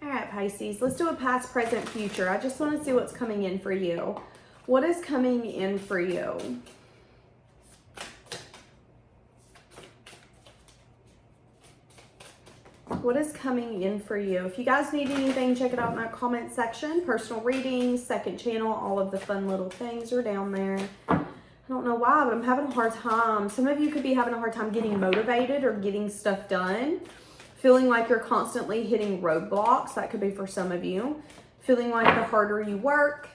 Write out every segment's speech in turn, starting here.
All right, Pisces, let's do a past, present, future. I just want to see what's coming in for you. What is coming in for you? What is coming in for you? If you guys need anything, check it out in that comment section. Personal readings, second channel, all of the fun little things are down there. I don't know why, but I'm having a hard time. Some of you could be having a hard time getting motivated or getting stuff done. Feeling like you're constantly hitting roadblocks. That could be for some of you. Feeling like the harder you work.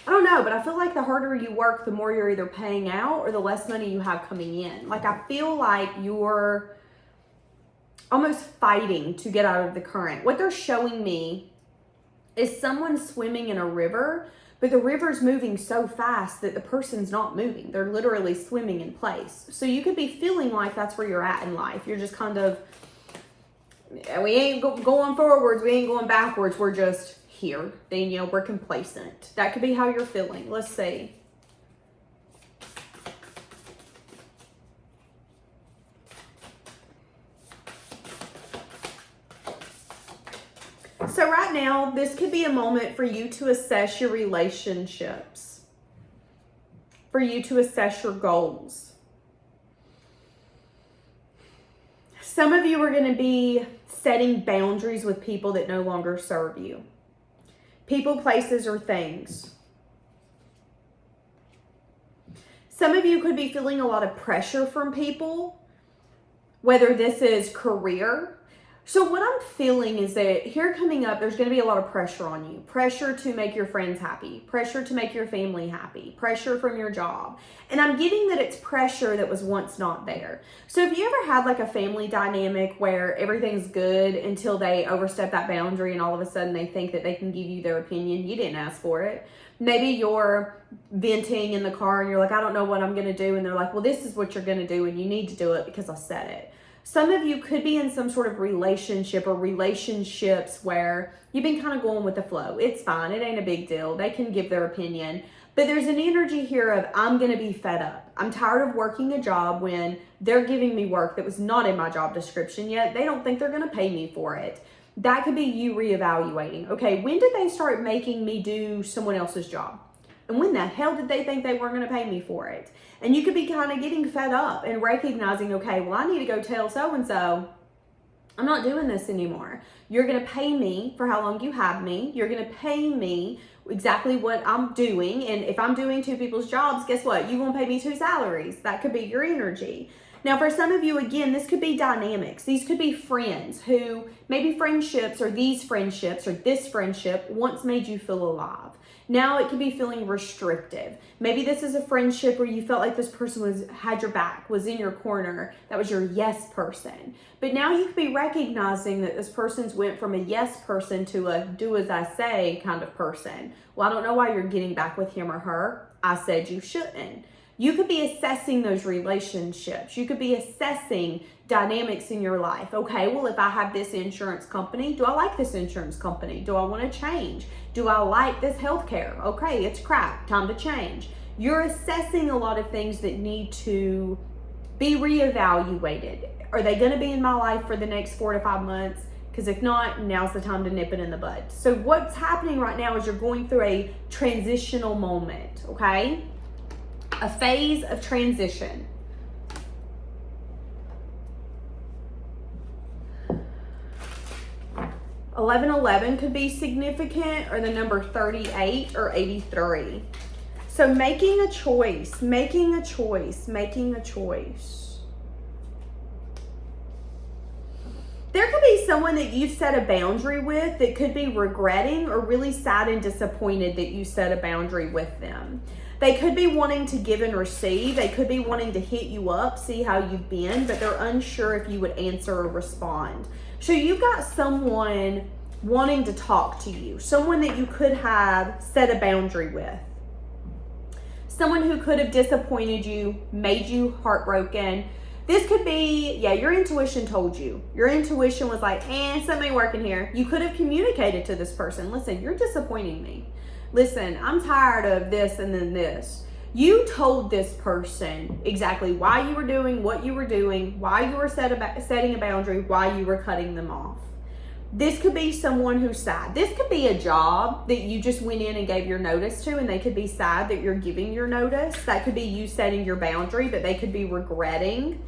I don't know, but I feel like the harder you work, the more you're either paying out or the less money you have coming in. Like I feel like you're almost fighting to get out of the current. What they're showing me is someone swimming in a river, but the river's moving so fast that the person's not moving. They're literally swimming in place. So you could be feeling like that's where you're at in life. You're just kind of, we ain't going forwards, we ain't going backwards, we're just here. Then, you know, we're complacent. That could be how you're feeling. Let's see. So right now, this could be a moment for you to assess your relationships, for you to assess your goals. Some of you are going to be setting boundaries with people that no longer serve you. People, places, or things. Some of you could be feeling a lot of pressure from people, whether this is career. So what I'm feeling is that here coming up, there's going to be a lot of pressure on you. Pressure to make your friends happy. Pressure to make your family happy. Pressure from your job. And I'm getting that it's pressure that was once not there. So if you ever had like a family dynamic where everything's good until they overstep that boundary and all of a sudden they think that they can give you their opinion, you didn't ask for it. Maybe you're venting in the car and you're like, I don't know what I'm going to do. And they're like, well, this is what you're going to do and you need to do it because I said it. Some of you could be in some sort of relationship or relationships where you've been kind of going with the flow. It's fine. It ain't a big deal. They can give their opinion. But there's an energy here of I'm going to be fed up. I'm tired of working a job when they're giving me work that was not in my job description yet. They don't think they're going to pay me for it. That could be you reevaluating. Okay, when did they start making me do someone else's job? And when the hell did they think they weren't going to pay me for it? And you could be kind of getting fed up and recognizing, okay, well, I need to go tell so-and-so, I'm not doing this anymore. You're going to pay me for how long you have me. You're going to pay me exactly what I'm doing. And if I'm doing two people's jobs, guess what? You're going to pay me two salaries. That could be your energy. Now, for some of you, again, this could be dynamics. These could be friends who maybe friendships or these friendships or this friendship once made you feel alive. Now it could be feeling restrictive. Maybe this is a friendship where you felt like this person had your back, was in your corner. That was your yes person. But now you could be recognizing that this person's went from a yes person to a do as I say kind of person. Well, I don't know why you're getting back with him or her. I said you shouldn't. You could be assessing those relationships. You could be assessing dynamics in your life. Okay, well, if I have this insurance company, do I like this insurance company? Do I want to change? Do I like this healthcare? Okay, it's crap. Time to change. You're assessing a lot of things that need to be reevaluated. Are they going to be in my life for the next 4 to 5 months? Because if not, now's the time to nip it in the bud. So what's happening right now is you're going through a transitional moment, okay? A phase of transition. $1111 could be significant, or the number 38 or 83. So making a choice, making a choice, making a choice. There could be someone that you've set a boundary with that could be regretting or really sad and disappointed that you set a boundary with them. They could be wanting to give and receive. They could be wanting to hit you up, see how you've been, but they're unsure if you would answer or respond. So you've got someone wanting to talk to you, someone that you could have set a boundary with, someone who could have disappointed you, made you heartbroken. This could be, yeah, your intuition told you. Your intuition was like, something ain't working here. You could have communicated to this person, listen, you're disappointing me. Listen, I'm tired of this and then this. You told this person exactly why you were doing what you were doing, why you were setting a boundary, why you were cutting them off. This could be someone who's sad. This could be a job that you just went in and gave your notice to, and they could be sad that you're giving your notice. That could be you setting your boundary, but they could be regretting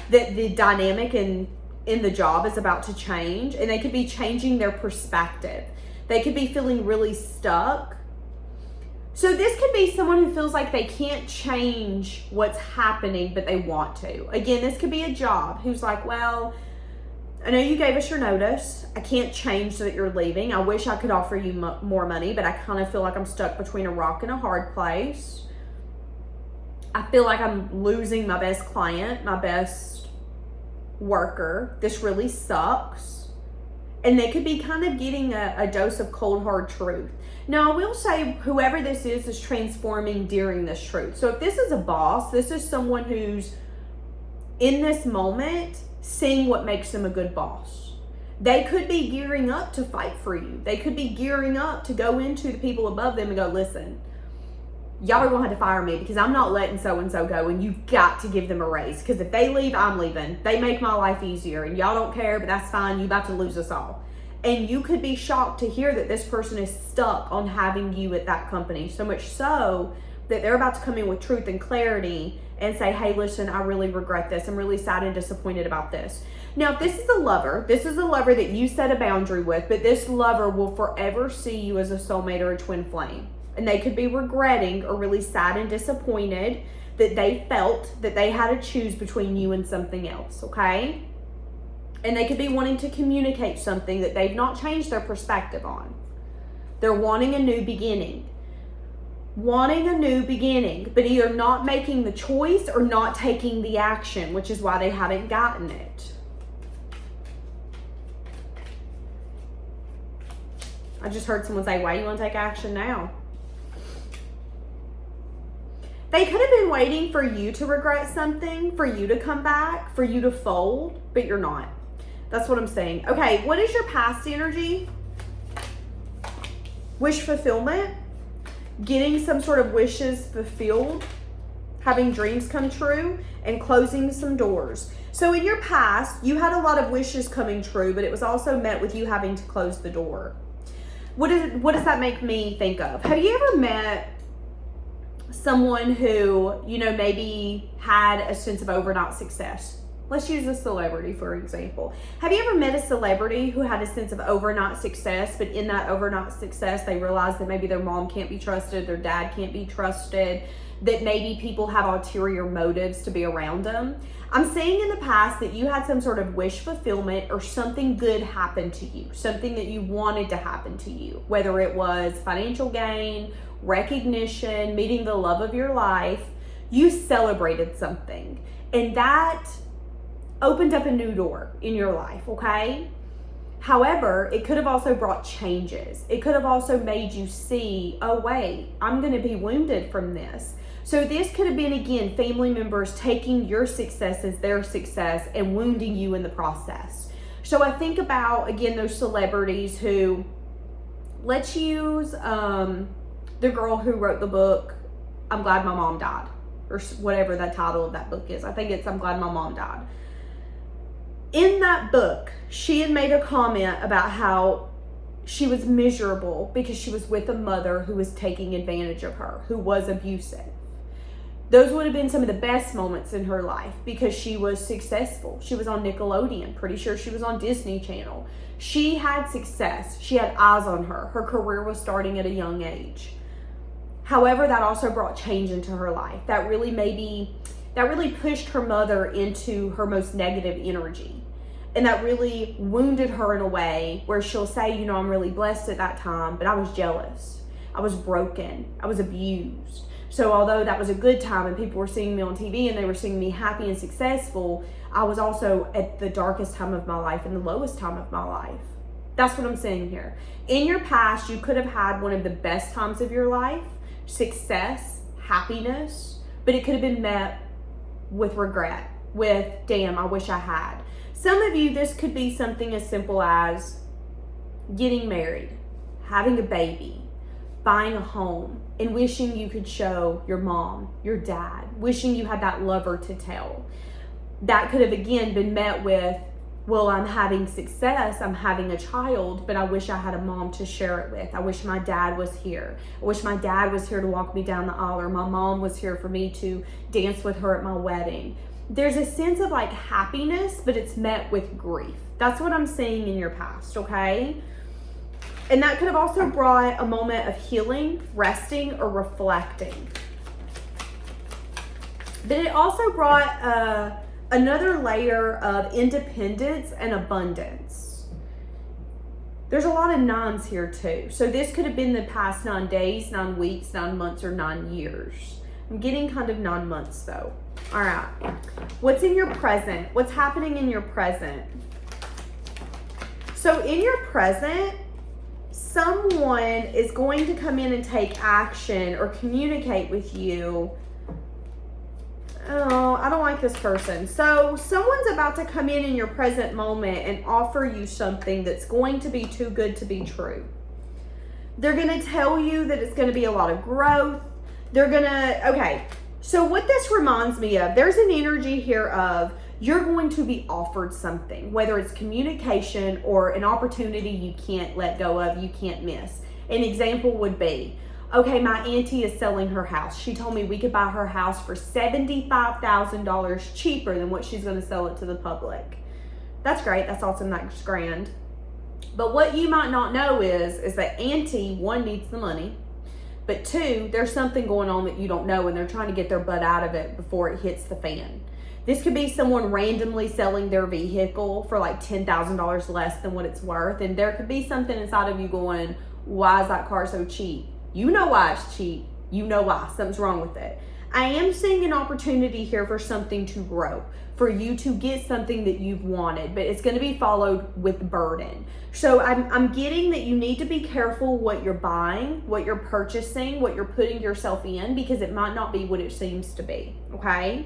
that the dynamic in the job is about to change, and they could be changing their perspective. They could be feeling really stuck. So this could be someone who feels like they can't change what's happening, but they want to. Again, this could be a job who's like, well, I know you gave us your notice. I can't change that you're leaving. I wish I could offer you more money, but I kind of feel like I'm stuck between a rock and a hard place. I feel like I'm losing my best client, my best worker. This really sucks. And they could be kind of getting a dose of cold, hard truth. Now, I will say whoever this is transforming during this truth. So if this is a boss, this is someone who's in this moment seeing what makes them a good boss. They could be gearing up to fight for you. They could be gearing up to go into the people above them and go, listen, y'all are going to have to fire me because I'm not letting so-and-so go, and you've got to give them a raise, because if they leave, I'm leaving. They make my life easier, and y'all don't care, but that's fine. You about to lose us all. And you could be shocked to hear that this person is stuck on having you at that company, so much so that they're about to come in with truth and clarity and say, hey, listen, I really regret this. I'm really sad and disappointed about this. Now, if this is a lover that you set a boundary with, but this lover will forever see you as a soulmate or a twin flame. And they could be regretting or really sad and disappointed that they felt that they had to choose between you and something else, okay? And they could be wanting to communicate something that they've not changed their perspective on. They're wanting a new beginning. Wanting a new beginning, but either not making the choice or not taking the action, which is why they haven't gotten it. I just heard someone say, why do you want to take action now? They could have been waiting for you to regret something, for you to come back, for you to fold, but you're not. That's what I'm saying. Okay, what is your past energy? Wish fulfillment. Getting some sort of wishes fulfilled, having dreams come true, and closing some doors. So in your past, you had a lot of wishes coming true, but it was also met with you having to close the door. What does that make me think of? Have you ever met someone who, maybe had a sense of overnight success? Let's use a celebrity, for example. Have you ever met a celebrity who had a sense of overnight success, but in that overnight success, they realized that maybe their mom can't be trusted, their dad can't be trusted, that maybe people have ulterior motives to be around them? I'm saying in the past that you had some sort of wish fulfillment or something good happened to you, something that you wanted to happen to you, whether it was financial gain, recognition, meeting the love of your life. You celebrated something, and that opened up a new door in your life, okay? However, it could have also brought changes. It could have also made you see, oh wait, I'm going to be wounded from this. So this could have been, again, family members taking your success as their success and wounding you in the process. So I think about, again, those celebrities who, let's use the girl who wrote the book, I'm Glad My Mom Died, or whatever the title of that book is. I think it's I'm Glad My Mom Died. In that book, she had made a comment about how she was miserable because she was with a mother who was taking advantage of her, who was abusive. Those would have been some of the best moments in her life because she was successful. She was on Nickelodeon. Pretty sure she was on Disney Channel. She had success. She had eyes on her. Her career was starting at a young age. However, that also brought change into her life. That really pushed her mother into her most negative energy. And that really wounded her in a way where she'll say, I'm really blessed at that time, but I was jealous. I was broken. I was abused. So although that was a good time and people were seeing me on TV and they were seeing me happy and successful, I was also at the darkest time of my life and the lowest time of my life. That's what I'm saying here. In your past, you could have had one of the best times of your life, success, happiness, but it could have been met with regret, with, damn, I wish I had. Some of you, this could be something as simple as getting married, having a baby, buying a home, and wishing you could show your mom, your dad, wishing you had that lover to tell. That could have, again, been met with well, I'm having success, I'm having a child, but I wish I had a mom to share it with. I wish my dad was here. I wish my dad was here to walk me down the aisle, or my mom was here for me to dance with her at my wedding. There's a sense of like happiness, but it's met with grief. That's what I'm seeing in your past, okay? And that could have also brought a moment of healing, resting, or reflecting. But it also brought another layer of independence and abundance. There's a lot of nines here too. So this could have been the past 9 days, 9 weeks, 9 months, or 9 years. I'm getting kind of 9 months though. All right. What's in your present? What's happening in your present? So in your present, someone is going to come in and take action or communicate with you. Oh, I don't like this person. So someone's about to come in your present moment and offer you something that's going to be too good to be true. They're going to tell you that it's going to be a lot of growth. Okay. So what this reminds me of, there's an energy here of you're going to be offered something, whether it's communication or an opportunity you can't let go of, you can't miss. An example would be, okay, my auntie is selling her house. She told me we could buy her house for $75,000 cheaper than what she's going to sell it to the public. That's great. That's awesome. That's grand. But what you might not know is that auntie, one, needs the money, but two, there's something going on that you don't know, and they're trying to get their butt out of it before it hits the fan. This could be someone randomly selling their vehicle for like $10,000 less than what it's worth. And there could be something inside of you going, why is that car so cheap? You know why it's cheap. You know why. Something's wrong with it. I am seeing an opportunity here for something to grow, for you to get something that you've wanted, but it's going to be followed with burden. So I'm getting that you need to be careful what you're buying, what you're purchasing, what you're putting yourself in, because it might not be what it seems to be, okay?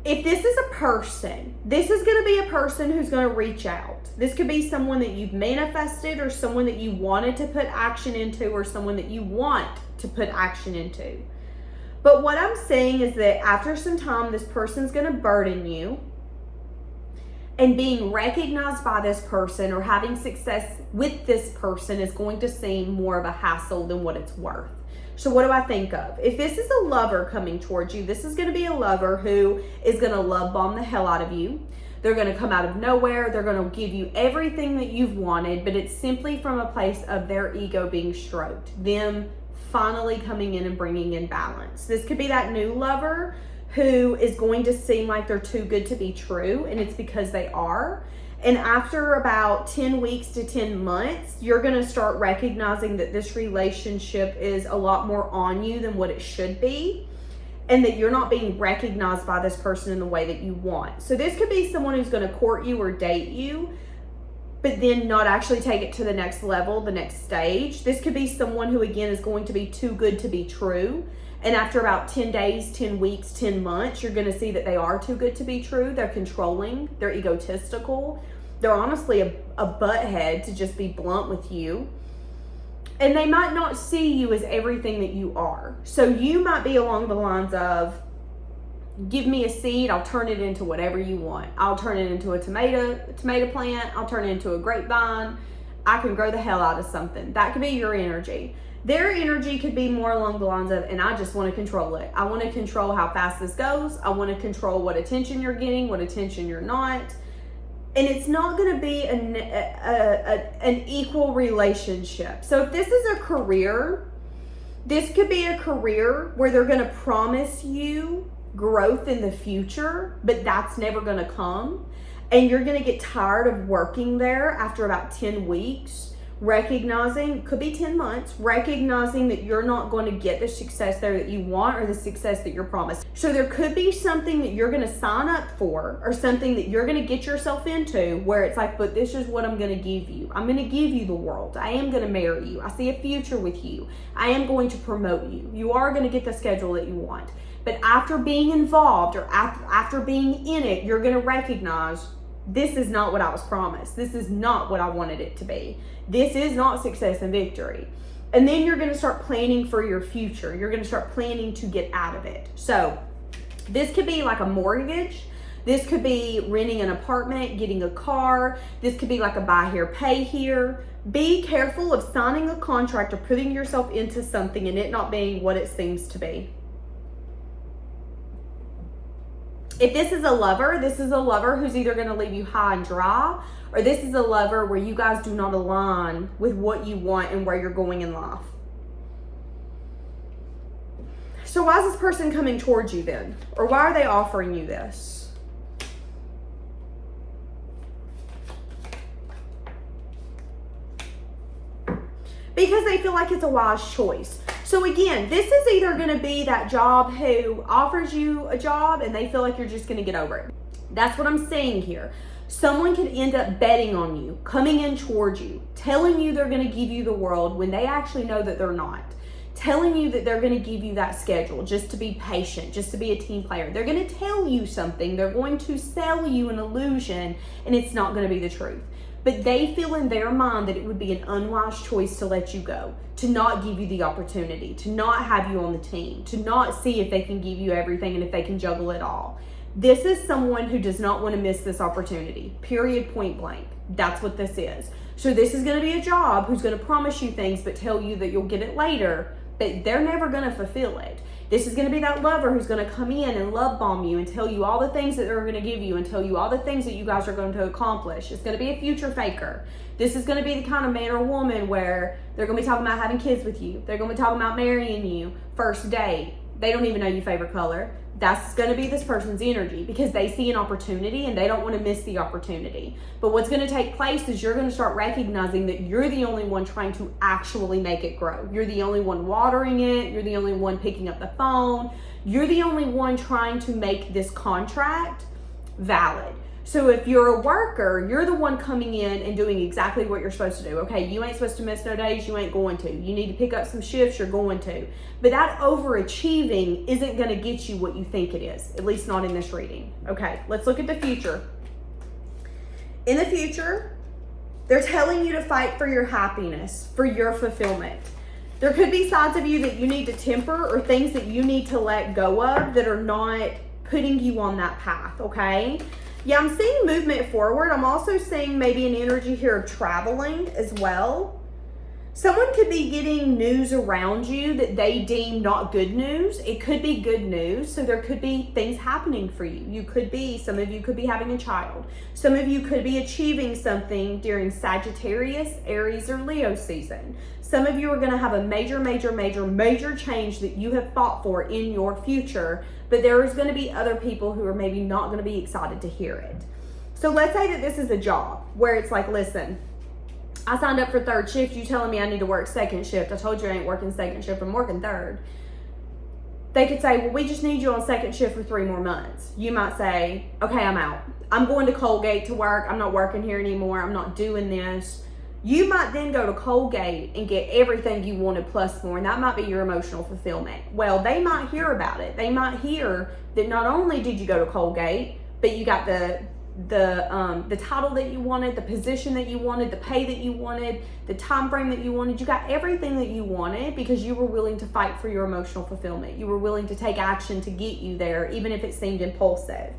If this is a person, this is going to be a person who's going to reach out. This could be someone that you've manifested, or someone that you wanted to put action into, or someone that you want to put action into. But what I'm saying is that after some time, this person's going to burden you, and being recognized by this person or having success with this person is going to seem more of a hassle than what it's worth. So what do I think of? If this is a lover coming towards you, this is going to be a lover who is going to love bomb the hell out of you. They're going to come out of nowhere. They're going to give you everything that you've wanted, but it's simply from a place of their ego being stroked, them finally coming in and bringing in balance. This could be that new lover who is going to seem like they're too good to be true, and it's because they are. And after about 10 weeks to 10 months, you're going to start recognizing that this relationship is a lot more on you than what it should be, and that you're not being recognized by this person in the way that you want. So this could be someone who's going to court you or date you, but then not actually take it to the next level, the next stage. This could be someone who, again, is going to be too good to be true. And after about 10 days, 10 weeks, 10 months, you're going to see that they are too good to be true. They're controlling. They're egotistical. They're honestly a butthead, to just be blunt with you. And they might not see you as everything that you are. So you might be along the lines of, give me a seed, I'll turn it into whatever you want. I'll turn it into a tomato plant. I'll turn it into a grapevine. I can grow the hell out of something. That could be your energy. Their energy could be more along the lines of, and I just want to control it. I want to control how fast this goes. I want to control what attention you're getting, what attention you're not. And it's not going to be an equal relationship. So if this is a career, this could be a career where they're going to promise you growth in the future, but that's never going to come. And you're going to get tired of working there after about 10 weeks. Recognizing, could be 10 months, recognizing that you're not going to get the success there that you want, or the success that you're promised. So there could be something that you're going to sign up for, or something that you're going to get yourself into, where it's like, but this is what I'm going to give you. I'm going to give you the world. I am going to marry you. I see a future with you. I am going to promote you. You are going to get the schedule that you want. But after being involved, or after being in it, you're going to recognize, this is not what I was promised. This is not what I wanted it to be. This is not success and victory. And then you're going to start planning for your future. You're going to start planning to get out of it. So this could be like a mortgage. This could be renting an apartment, getting a car. This could be like a buy here, pay here. Be careful of signing a contract or putting yourself into something and it not being what it seems to be. If this is a lover who's either going to leave you high and dry, or this is a lover where you guys do not align with what you want and where you're going in life. So why is this person coming towards you then? Or why are they offering you this? Because they feel like it's a wise choice. So again, this is either going to be that job who offers you a job and they feel like you're just going to get over it. That's what I'm saying here. Someone could end up betting on you, coming in towards you, telling you they're going to give you the world when they actually know that they're not. Telling you that they're going to give you that schedule just to be patient, just to be a team player. They're going to tell you something. They're going to sell you an illusion and it's not going to be the truth. But they feel in their mind that it would be an unwise choice to let you go, to not give you the opportunity, to not have you on the team, to not see if they can give you everything and if they can juggle it all. This is someone who does not want to miss this opportunity, period, point blank. That's what this is. So this is going to be a job who's going to promise you things but tell you that you'll get it later, but they're never going to fulfill it. This is going to be that lover who's going to come in and love bomb you and tell you all the things that they're going to give you and tell you all the things that you guys are going to accomplish. It's going to be a future faker. This is going to be the kind of man or woman where they're going to be talking about having kids with you. They're going to be talking about marrying you, first date. They don't even know your favorite color. That's going to be this person's energy because they see an opportunity and they don't want to miss the opportunity. But what's going to take place is you're going to start recognizing that you're the only one trying to actually make it grow. You're the only one watering it. You're the only one picking up the phone. You're the only one trying to make this contract valid. So if you're a worker, you're the one coming in and doing exactly what you're supposed to do. Okay, you ain't supposed to miss no days, you ain't going to. You need to pick up some shifts, you're going to. But that overachieving isn't going to get you what you think it is, at least not in this reading. Okay, let's look at the future. In the future, they're telling you to fight for your happiness, for your fulfillment. There could be sides of you that you need to temper or things that you need to let go of that are not putting you on that path, okay? Yeah, I'm seeing movement forward. I'm also seeing maybe an energy here of traveling as well. Someone could be getting news around you that they deem not good news. It could be good news. So there could be things happening for you. Some of you could be having a child. Some of you could be achieving something during Sagittarius, Aries, or Leo season. Some of you are going to have a major change that you have fought for in your future. But there is going to be other people who are maybe not going to be excited to hear it. So let's say that this is a job where it's like, listen, I signed up for third shift. You telling me I need to work second shift. I told you I ain't working second shift. I'm working third. They could say, well, we just need you on second shift for 3 more months. You might say, okay, I'm out. I'm going to Colgate to work. I'm not working here anymore. I'm not doing this. You might then go to Colgate and get everything you wanted plus more, and that might be your emotional fulfillment. Well, they might hear about it. They might hear that not only did you go to Colgate, but you got the title that you wanted, the position that you wanted, the pay that you wanted, the time frame that you wanted. You got everything that you wanted because you were willing to fight for your emotional fulfillment. You were willing to take action to get you there, even if it seemed impulsive.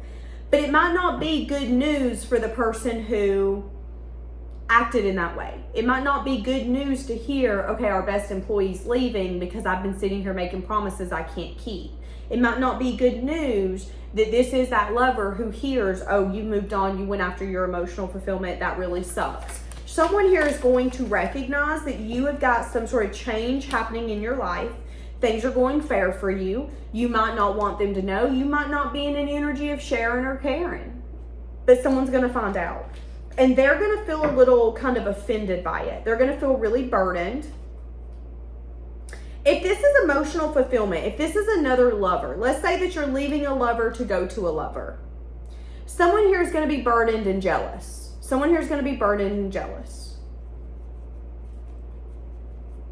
But it might not be good news for the person who acted in that way. It might not be good news to hear, okay, our best employee's leaving because I've been sitting here making promises I can't keep. It might not be good news that this is that lover who hears, oh, you moved on, you went after your emotional fulfillment, that really sucks. Someone here is going to recognize that you have got some sort of change happening in your life. Things are going fair for you. You might not want them to know. You might not be in an energy of sharing or caring. But someone's going to find out. And they're going to feel a little kind of offended by it. They're going to feel really burdened. If this is emotional fulfillment, if this is another lover, let's say that you're leaving a lover to go to a lover. Someone here is going to be burdened and jealous. Someone here is going to be burdened and jealous.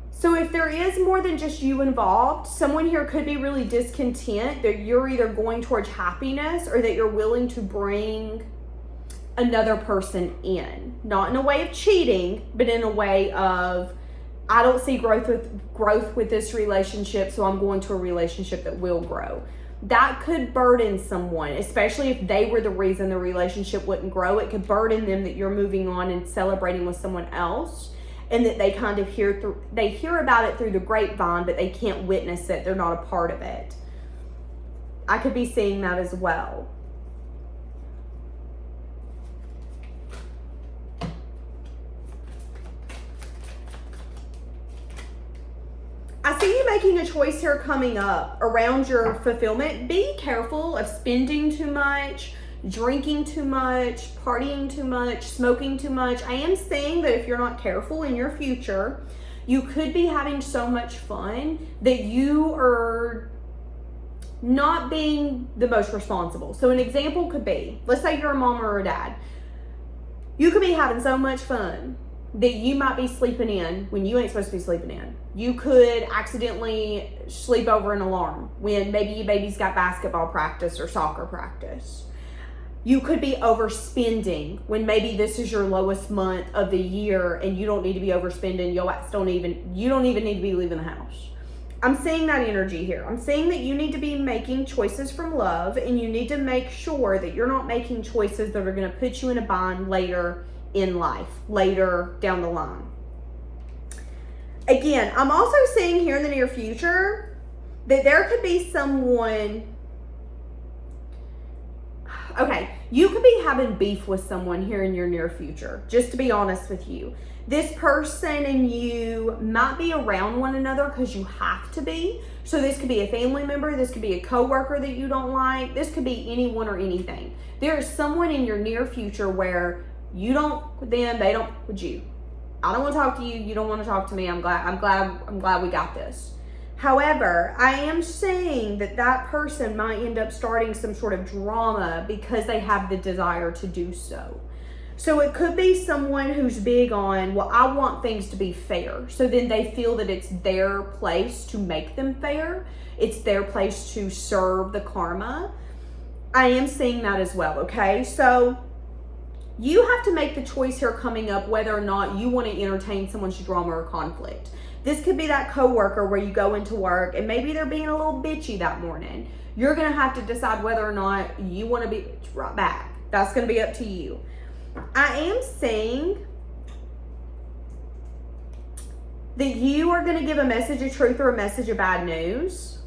So if there is more than just you involved, someone here could be really discontent that you're either going towards happiness or that you're willing to bring another person in. Not in a way of cheating, but in a way of, I don't see growth with this relationship, so I'm going to a relationship that will grow. that could burden someone, especially if they were the reason the relationship wouldn't grow. It could burden them that you're moving on and celebrating with someone else, and that they kind of hear about it through the grapevine, but they can't witness it. They're not a part of it. I could be seeing that as well. I see you making a choice here coming up around your fulfillment. Be careful of spending too much, drinking too much, partying too much, smoking too much. I am saying that if you're not careful in your future, you could be having so much fun that you are not being the most responsible. So an example could be, let's say you're a mom or a dad. You could be having so much fun that you might be sleeping in when you ain't supposed to be sleeping in. You could accidentally sleep over an alarm when maybe your baby's got basketball practice or soccer practice. You could be overspending when maybe this is your lowest month of the year and you don't need to be overspending. You don't even need to be leaving the house. I'm seeing that energy here. I'm saying that you need to be making choices from love, and you need to make sure that you're not making choices that are going to put you in a bind later in life, later down the line. Again, I'm also seeing here in the near future that there could be someone, okay, you could be having beef with someone here in your near future, just to be honest with you. This person and you might be around one another because you have to be. So this could be a family member, this could be a coworker that you don't like, this could be anyone or anything. There is someone in your near future where you don't with them, they don't with you. I don't want to talk to you, you don't want to talk to me. I'm glad we got this. However, I am saying that that person might end up starting some sort of drama because they have the desire to do so. So it could be someone who's big on, well, I want things to be fair. So then they feel that it's their place to make them fair. It's their place to serve the karma. I am seeing that as well, okay? So you have to make the choice here coming up whether or not you want to entertain someone's drama or conflict. This could be that coworker where you go into work and maybe they're being a little bitchy that morning. You're going to have to decide whether or not you want to be right back. That's going to be up to you. I am saying that you are going to give a message of truth or a message of bad news.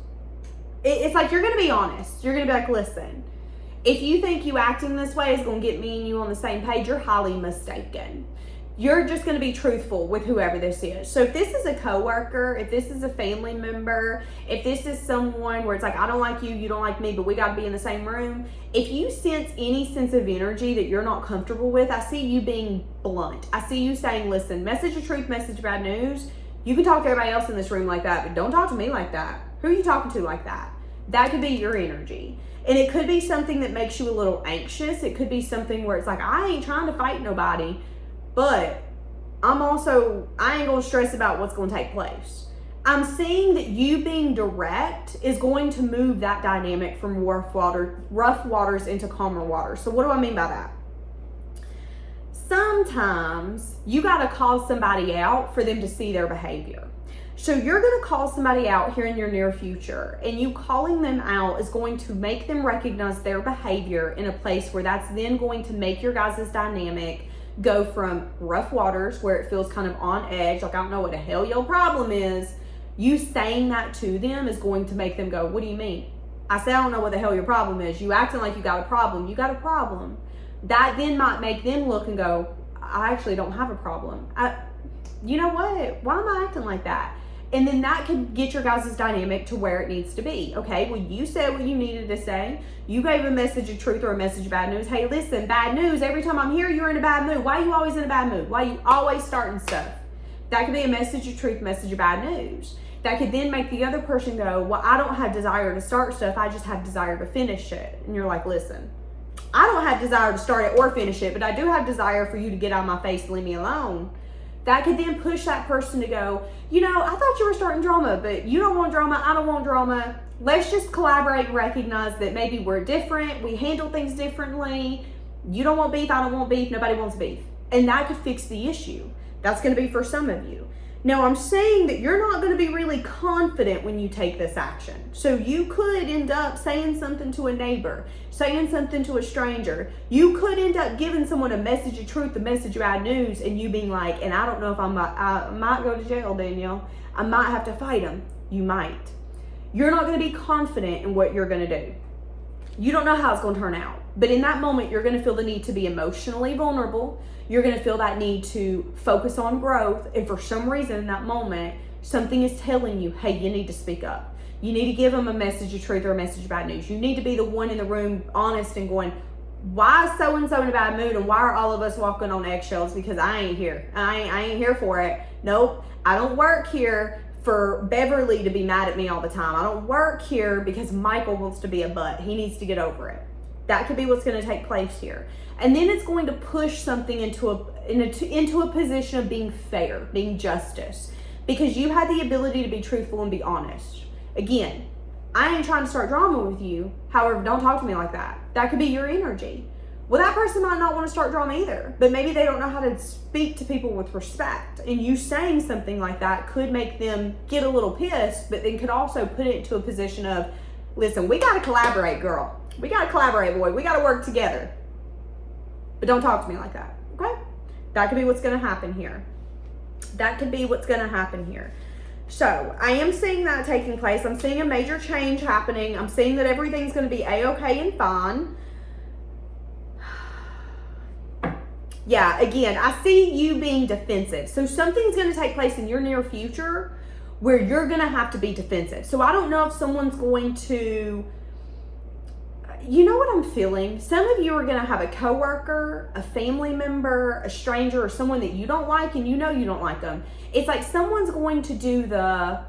It's like you're going to be honest. You're going to be like, listen, if you think you acting this way is going to get me and you on the same page, you're highly mistaken. You're just going to be truthful with whoever this is. So if this is a coworker, if this is a family member, if this is someone where it's like, I don't like you, you don't like me, but we got to be in the same room. If you sense any sense of energy that you're not comfortable with, I see you being blunt. I see you saying, listen, message of truth, message of bad news. You can talk to everybody else in this room like that, but don't talk to me like that. Who are you talking to like that? That could be your energy. And it could be something that makes you a little anxious. It could be something where it's like, I ain't trying to fight nobody, but I ain't going to stress about what's going to take place. I'm seeing that you being direct is going to move that dynamic from rough waters into calmer waters. So what do I mean by that? Sometimes you got to call somebody out for them to see their behavior. So you're going to call somebody out here in your near future, and you calling them out is going to make them recognize their behavior in a place where that's then going to make your guys' dynamic go from rough waters where it feels kind of on edge, like I don't know what the hell your problem is. You saying that to them is going to make them go, what do you mean? I said, I don't know what the hell your problem is. You acting like you got a problem. You got a problem. That then might make them look and go, I actually don't have a problem. You know what? Why am I acting like that? And then that could get your guys' dynamic to where it needs to be. Okay, well, you said what you needed to say. You gave a message of truth or a message of bad news. Hey, listen, bad news. Every time I'm here, you're in a bad mood. Why are you always in a bad mood? Why are you always starting stuff? That could be a message of truth, message of bad news. That could then make the other person go, well, I don't have desire to start stuff. I just have desire to finish it. And you're like, listen, I don't have desire to start it or finish it, but I do have desire for you to get out of my face and leave me alone. That could then push that person to go, you know, I thought you were starting drama, but you don't want drama, I don't want drama. Let's just collaborate and recognize that maybe we're different, we handle things differently. You don't want beef, I don't want beef, nobody wants beef. And that could fix the issue. That's going to be for some of you. Now, I'm saying that you're not going to be really confident when you take this action. So you could end up saying something to a neighbor, saying something to a stranger. You could end up giving someone a message of truth, a message of bad news, and you being like, and I don't know if I might go to jail, Danielle. I might have to fight him. You might. You're not going to be confident in what you're going to do. You don't know how it's going to turn out. But in that moment, you're going to feel the need to be emotionally vulnerable. You're going to feel that need to focus on growth. And for some reason in that moment, something is telling you, hey, you need to speak up. You need to give them a message of truth or a message of bad news. You need to be the one in the room honest and going, why is so-and-so in a bad mood? And why are all of us walking on eggshells? Because I ain't here. I ain't here for it. Nope. I don't work here for Beverly to be mad at me all the time. I don't work here because Michael wants to be a butt. He needs to get over it. That could be what's going to take place here. And then it's going to push something into a position of being fair, being justice. Because you had the ability to be truthful and be honest. Again, I ain't trying to start drama with you. However, don't talk to me like that. That could be your energy. Well, that person might not want to start drama either, but maybe they don't know how to speak to people with respect. And you saying something like that could make them get a little pissed, but then could also put it into a position of, listen, we got to collaborate, girl. We got to collaborate, boy. We got to work together. But don't talk to me like that, okay? That could be what's going to happen here. That could be what's going to happen here. So I am seeing that taking place. I'm seeing a major change happening. I'm seeing that everything's going to be a-okay and fine. Yeah, again, I see you being defensive. So something's going to take place in your near future where you're going to have to be defensive. So I don't know if someone's going to, you know what I'm feeling? Some of you are going to have a coworker, a family member, a stranger, or someone that you don't like, and you know you don't like them. It's like someone's going to do the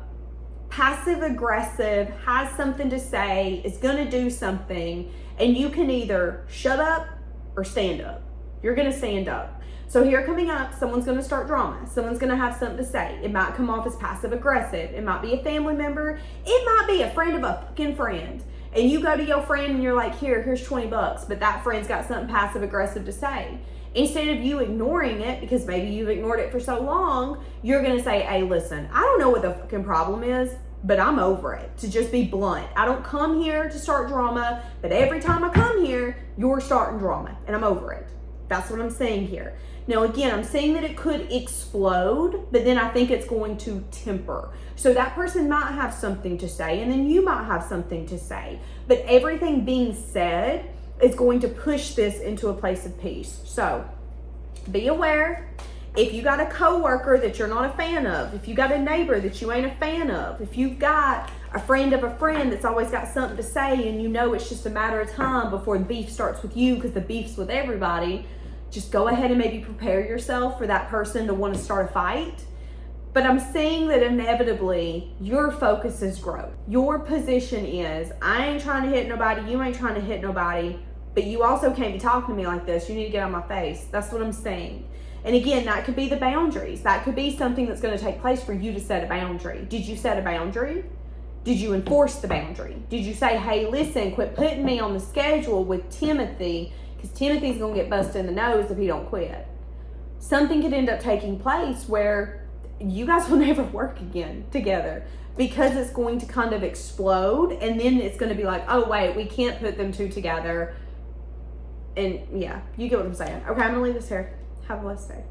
passive aggressive, has something to say, is going to do something, and you can either shut up or stand up. You're going to stand up. So here coming up, someone's going to start drama. Someone's going to have something to say. It might come off as passive aggressive. It might be a family member. It might be a friend of a fucking friend. And you go to your friend and you're like, here's $20. But that friend's got something passive aggressive to say. Instead of you ignoring it, because maybe you've ignored it for so long, you're going to say, hey, listen, I don't know what the fucking problem is, but I'm over it. To just be blunt. I don't come here to start drama, but every time I come here, you're starting drama, and I'm over it. That's what I'm saying here. Now, again, I'm saying that it could explode, but then I think it's going to temper. So that person might have something to say, and then you might have something to say. But everything being said is going to push this into a place of peace. So be aware. If you got a coworker that you're not a fan of, if you got a neighbor that you ain't a fan of, if you've got a friend of a friend that's always got something to say and you know it's just a matter of time before the beef starts with you because the beef's with everybody, just go ahead and maybe prepare yourself for that person to want to start a fight. But I'm saying that inevitably your focus is growth. Your position is, I ain't trying to hit nobody, you ain't trying to hit nobody, but you also can't be talking to me like this. You need to get on my face. That's what I'm saying. And again, that could be the boundaries. That could be something that's going to take place for you to set a boundary. Did you set a boundary? Did you enforce the boundary? Did you say, hey, listen, quit putting me on the schedule with Timothy, because Timothy's going to get busted in the nose if he don't quit. Something could end up taking place where you guys will never work again together because it's going to kind of explode, and then it's going to be like, oh, wait, we can't put them two together. And yeah, you get what I'm saying. Okay, I'm going to leave this here. Have a blessed day.